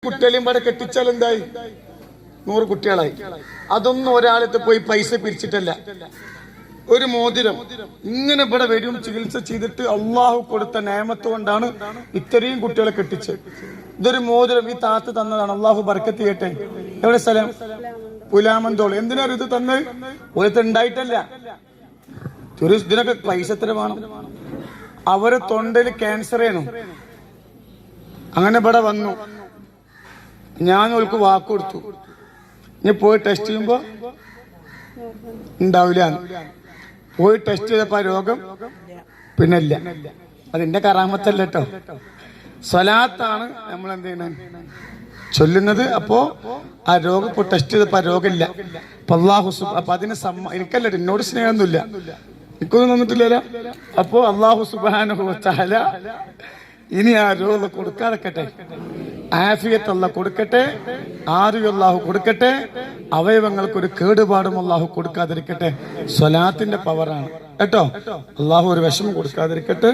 കുട്ടികളെയും ഇവിടെ കെട്ടിച്ചാൽ എന്തായി? 100 കുട്ടികളായി. അതൊന്നും ഒരാളത്ത് പോയി പൈസ പിരിച്ചിട്ടല്ല. ഒരു മോതിരം ഇങ്ങനെ ഇവിടെ വരും, ചികിത്സ ചെയ്തിട്ട് അള്ളാഹു കൊടുത്ത നേമത്ത് കൊണ്ടാണ് ഇത്രയും കുട്ടികളെ കെട്ടിച്ചത്. ഇതൊരു മോതിരം ഈ താത്ത് തന്നതാണ്. അള്ളാഹു ബർക്കത്ത് ചെയ്യട്ടെ. എവിടെ സ്ഥലം? പുലാമന്തോൾ. എന്തിനാണ് ഇത് തന്നത്? ഒരിടത്ത് ഉണ്ടായിട്ടല്ല. ഇതിനൊക്കെ പൈസ എത്ര വേണം? അവര് തൊണ്ടയിൽ ക്യാൻസർ ആയിരുന്നു. അങ്ങനെ ഇവിടെ വന്നു. ഞാൻ അവൾക്ക് വാക്ക് കൊടുത്തു, ഇനി പോയി ടെസ്റ്റ് ചെയ്യുമ്പോ ഉണ്ടാവില്ല. പോയി ടെസ്റ്റ് ചെയ്തപ്പോ ആ രോഗം പിന്നെ ഇല്ല. അതിന്റെ കറാമത്തല്ല കേട്ടോ, സ്വലാത്താണ് നമ്മൾ എന്ത് ചെയ്യണ ചൊല്ലുന്നത്. അപ്പോ ആ രോഗം ഇപ്പൊ ടെസ്റ്റ് ചെയ്തപ്പോ ആ രോഗമില്ല. അപ്പൊ അള്ളാഹു അപ്പൊ അതിന് എനിക്കല്ല, എന്നോട് സ്നേഹമൊന്നുമില്ല, എനിക്കൊന്നും തന്നിട്ടില്ലല്ലോ. അപ്പോ അള്ളാഹു സുബ്ഹാനഹു വ തആല ഇനി ആ രോഗം കൊടുക്കാതെക്കട്ടെ, ആഫിയത്ത് അല്ലാഹു കൊടുക്കട്ടെ, ആരോഗ്യം അല്ലാഹു കൊടുക്കട്ടെ, അവയവങ്ങൾക്കൊരു കേടുപാടും അല്ലാഹു കൊടുക്കാതിരിക്കട്ടെ. സ്വലാത്തിന്റെ പവറാണ് കേട്ടോ. അല്ലാഹു ഒരു വിഷമം കൊടുക്കാതിരിക്കട്ടെ.